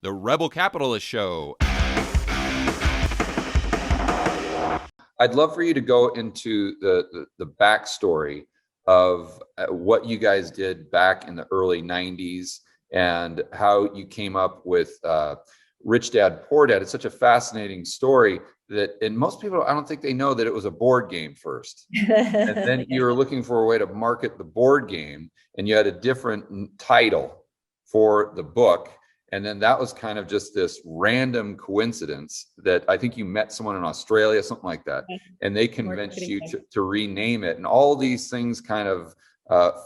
The Rebel Capitalist Show. I'd love for you to go into the backstory of what you guys did back in the early 90s and how you came up with Rich Dad, Poor Dad. It's such a fascinating story and most people, I don't think they know that it was a board game first. And then you were looking for a way to market the board game, and you had a different title for the book. And then that was kind of just this random coincidence that I think you met someone in Australia, something like that, and they convinced you to rename it. And all these things kind of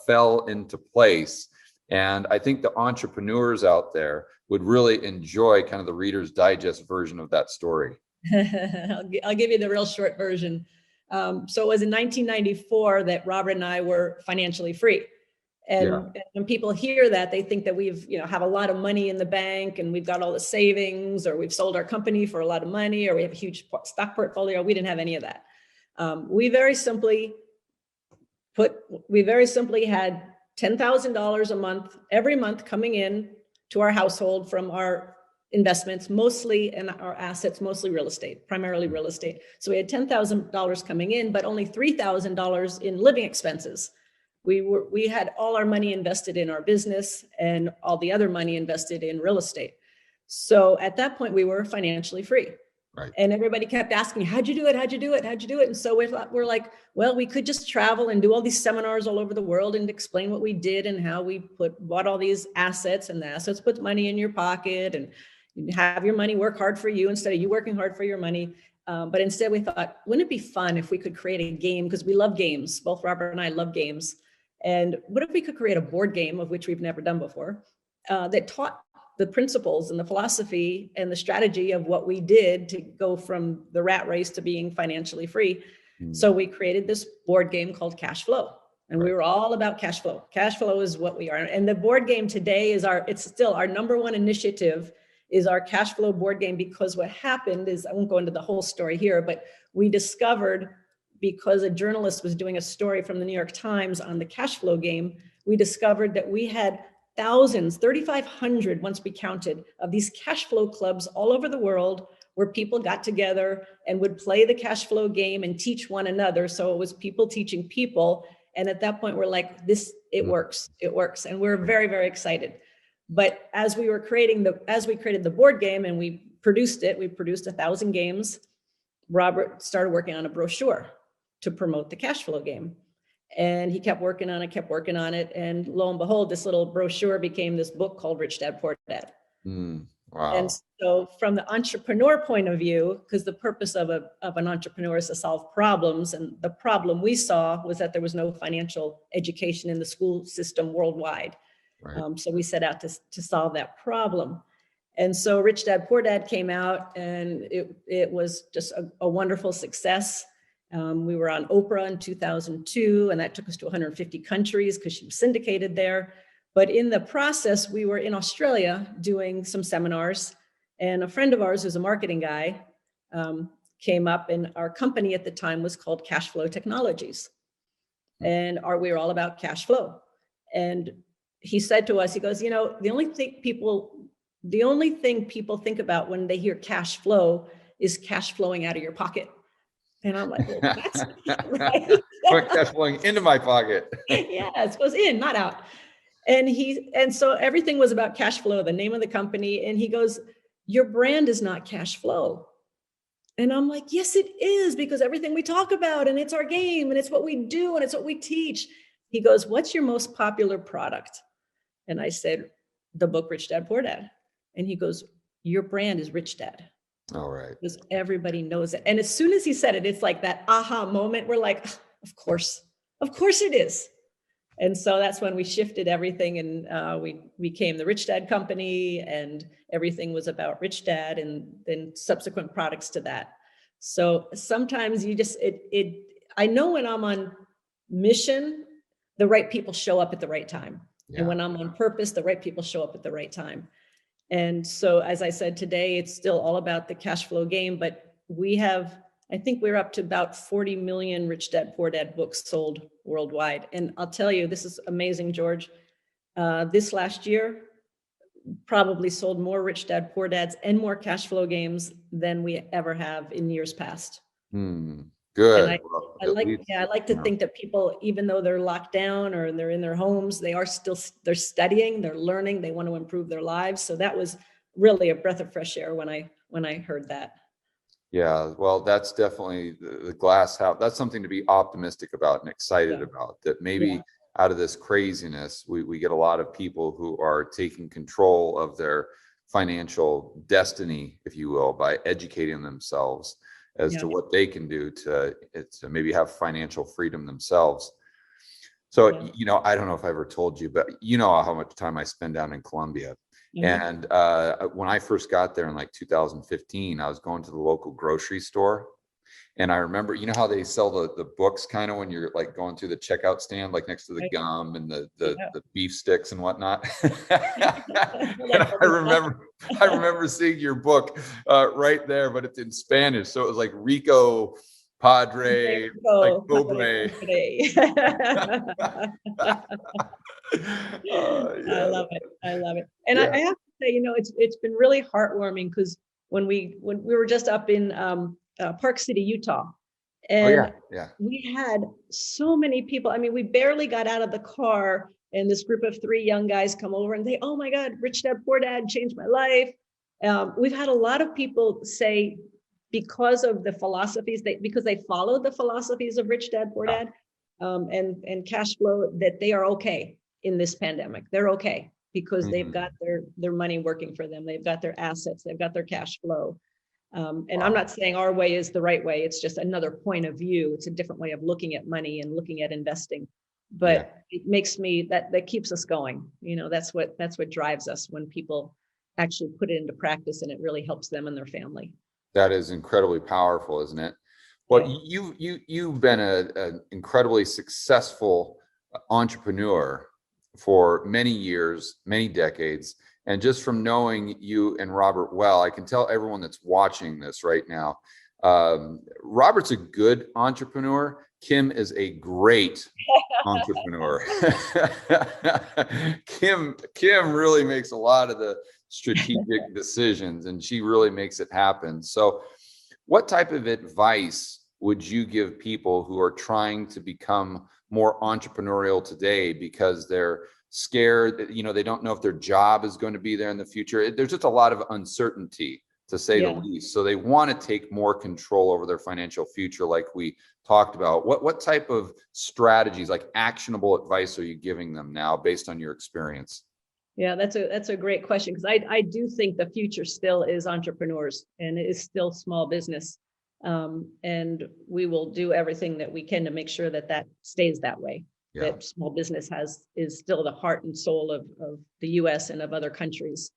fell into place. And I think the entrepreneurs out there would really enjoy kind of the Reader's Digest version of that story. I'll give you the real short version. So it was in 1994 that Robert and I were financially free. And when people hear that, they think that we've, have a lot of money in the bank and we've got all the savings, or we've sold our company for a lot of money, or we have a huge stock portfolio. We didn't have any of that. We very simply had $10,000 a month, every month, coming in to our household from our investments, mostly, and our assets, mostly real estate, primarily real estate. So we had $10,000 coming in, but only $3,000 in living expenses. We had all our money invested in our business and all the other money invested in real estate. So at that point, we were financially free. Right. And everybody kept asking, how'd you do it? How'd you do it? How'd you do it? And so we're like, well, we could just travel and do all these seminars all over the world and explain what we did and how we bought all these assets, and the assets put money in your pocket and have your money work hard for you instead of you working hard for your money. But instead we thought, wouldn't it be fun if we could create a game? Because we love games. Both Robert and I love games. And what if we could create a board game, of which we've never done before, that taught the principles and the philosophy and the strategy of what we did to go from the rat race to being financially free. So we created this board game called Cashflow. And we were all about cash flow. Cash flow is what we are. And the board game today it's still our number one initiative, is our Cashflow board game, because what happened is, I won't go into the whole story here, but we discovered, because a journalist was doing a story from the New York Times on the Cashflow game, we discovered that we had thousands, 3,500 once we counted, of these cash flow clubs all over the world, where people got together and would play the cash flow game and teach one another. So it was people teaching people. And at that point, we're like, it works. And we're very, very excited. But as we created the board game and we produced 1,000 games, Robert started working on a brochure to promote the cash flow game. And he kept working on it. And lo and behold, this little brochure became this book called Rich Dad, Poor Dad. Wow. And so from the entrepreneur point of view, because the purpose of an entrepreneur is to solve problems. And the problem we saw was that there was no financial education in the school system worldwide. Right. So we set out to solve that problem. And so Rich Dad, Poor Dad came out, and it was just a wonderful success. We were on Oprah in 2002, and that took us to 150 countries because she was syndicated there. But in the process, we were in Australia doing some seminars, and a friend of ours who's a marketing guy came up, and our company at the time was called Cashflow Technologies. And we were all about cash flow. And he said to us, he goes, the only thing people think about when they hear cash flow is cash flowing out of your pocket. And I'm like, well, that's right. Cash flowing into my pocket. Yes, it goes in, not out. And so everything was about cash flow, the name of the company. And he goes, your brand is not cash flow. And I'm like, yes, it is, because everything we talk about, and it's our game, and it's what we do, and it's what we teach. He goes, what's your most popular product? And I said, the book, Rich Dad, Poor Dad. And he goes, your brand is Rich Dad. All right. Because everybody knows it. And as soon as he said it, it's like that aha moment. We're like, of course it is. And so that's when we shifted everything, and we became the Rich Dad Company, and everything was about Rich Dad, and then subsequent products to that. So sometimes I know when I'm on mission, the right people show up at the right time. Yeah. And when I'm on purpose, the right people show up at the right time. And so, as I said today, it's still all about the cash flow game, but I think we're up to about 40 million Rich Dad, Poor Dad books sold worldwide. And I'll tell you, this is amazing, George. This last year, probably sold more Rich Dad, Poor Dads and more cash flow games than we ever have in years past. And Good. Well, I at like, least, yeah, I like to you know, think that people, even though they're locked down or they're in their homes, they're studying, they're learning, they want to improve their lives. So that was really a breath of fresh air when I heard that. yeah, well, that's definitely the glass house. That's something to be optimistic about and excited Yeah. about, that Yeah. maybe out of this craziness, we get a lot of people who are taking control of their financial destiny, if you will, by educating themselves as Yeah. to what they can do to maybe have financial freedom themselves. So, Yeah. you know, I don't know if I ever told you, but you know how much time I spend down in Colombia. Mhm. And when I first got there in like 2015, I was going to the local grocery store. And I remember, you know how they sell the books kind of when you're like going through the checkout stand, like next to the Right. gum and Yeah. the beef sticks and whatnot. And Like I remember seeing your book right there, but it's in Spanish. So it was like Rico Padre, like Go, padre, Pobre. padre. I Yeah, love it. I love it. And yeah. I have to say, it's been really heartwarming because when we were just up in Park City, Utah, Oh yeah, and yeah. we had so many people. I mean, we barely got out of the car, and this group of three young guys come over and say, "Oh my God, Rich Dad Poor Dad changed my life." We've had a lot of people say, because of the philosophies, because they followed the philosophies of Rich Dad Poor Dad, and cash flow, that they are okay in this pandemic. They're okay because they've Mhm. got their money working for them. They've got their assets. They've got their cash flow. And I'm Wow. not saying our way is the right way. It's just another point of view. It's a different way of looking at money and looking at investing. Yeah. But it makes me that keeps us going. That's what drives us, when people actually put it into practice and it really helps them and their family. That is incredibly powerful, isn't it? Well, Yeah. you've been an incredibly successful entrepreneur for many years, many decades. And just from knowing you and Robert well, I can tell everyone that's watching this right now, Robert's a good entrepreneur. Kim is a great entrepreneur. Kim really makes a lot of the strategic decisions, and she really makes it happen. So what type of advice would you give people who are trying to become more entrepreneurial today because they're scared that, they don't know if their job is going to be there in the future? There's just a lot of uncertainty, to say the Yeah. least. So they want to take more control over their financial future, like we talked about. What type of strategies, like actionable advice, are you giving them now based on your experience? Yeah, that's a great question, because I do think the future still is entrepreneurs, and it is still small business. And we will do everything that we can to make sure that stays that way. Yeah. That small business is still the heart and soul of the U.S. and of other countries.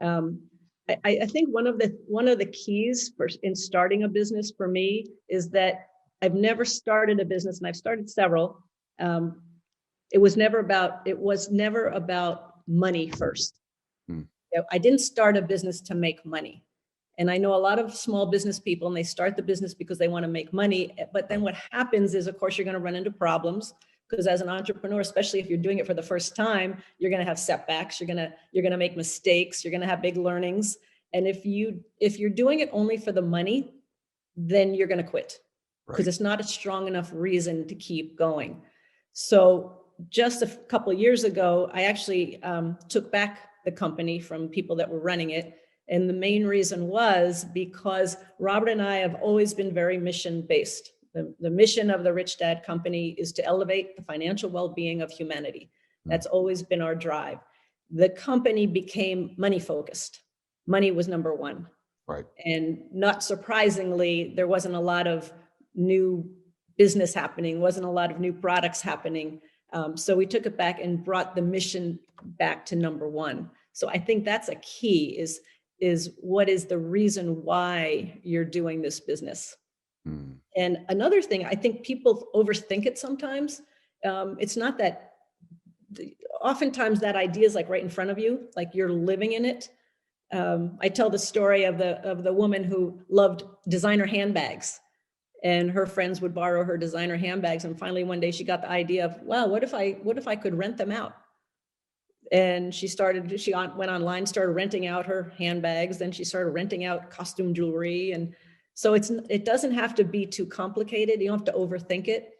I think one of the keys in starting a business for me is that I've never started a business, and I've started several. It was never about money first. Hmm. I didn't start a business to make money. And I know a lot of small business people, and they start the business because they want to make money. But then what happens is, of course, you're going to run into problems, because as an entrepreneur, especially if you're doing it for the first time, you're going to have setbacks. You're going to make mistakes. You're going to have big learnings. And if you're doing it only for the money, then you're going to quit, because Right. it's not a strong enough reason to keep going. So just a couple of years ago, I actually took back the company from people that were running it. And the main reason was because Robert and I have always been very mission-based. The mission of the Rich Dad Company is to elevate the financial well-being of humanity. That's always been our drive. The company became money-focused. Money was number one. Right. And not surprisingly, there wasn't a lot of new business happening, wasn't a lot of new products happening. So we took it back and brought the mission back to number one. So I think that's a key, is what is the reason why you're doing this business? Hmm. And another thing, I think people overthink it sometimes. It's not that, oftentimes that idea is like right in front of you, like you're living in it. I tell the story of the woman who loved designer handbags, and her friends would borrow her designer handbags. And finally, one day she got the idea of, wow, what if I could rent them out? And went online, started renting out her handbags. Then she started renting out costume jewelry. And so it doesn't have to be too complicated. You don't have to overthink it.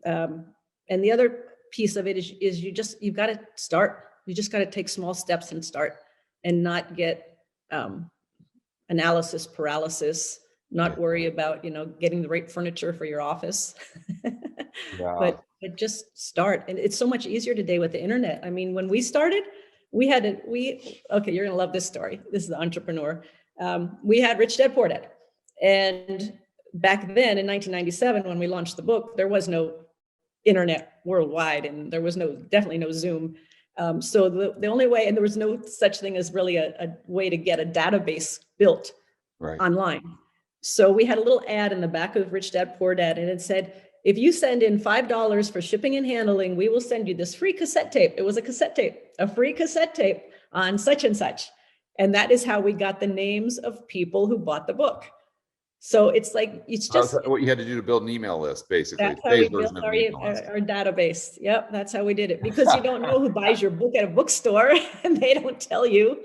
And the other piece of it is you've got to start. You just got to take small steps and start, and not get analysis paralysis, not worry about, getting the right furniture for your office. But just start. And it's so much easier today with the internet. I mean, when we started, okay, you're going to love this story. This is the entrepreneur. We had Rich Dad Poor Dad. And back then in 1997, when we launched the book, there was no internet worldwide, and there was definitely no Zoom. So the only way, and there was no such thing as really a way to get a database built online. So we had a little ad in the back of Rich Dad Poor Dad, and it said, if you send in $5 for shipping and handling, we will send you this free cassette tape. It was a free cassette tape on such and such. And that is how we got the names of people who bought the book. So it's just what you had to do to build an email list, basically. That's how we built our database. Yep, that's how we did it, because you don't know who buys your book at a bookstore, and they don't tell you.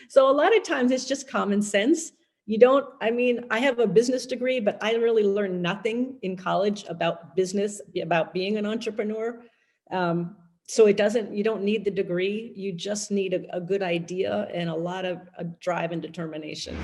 So a lot of times it's just common sense. I have a business degree, but I really learned nothing in college about business, about being an entrepreneur. So you don't need the degree. You just need a good idea and a lot of drive and determination.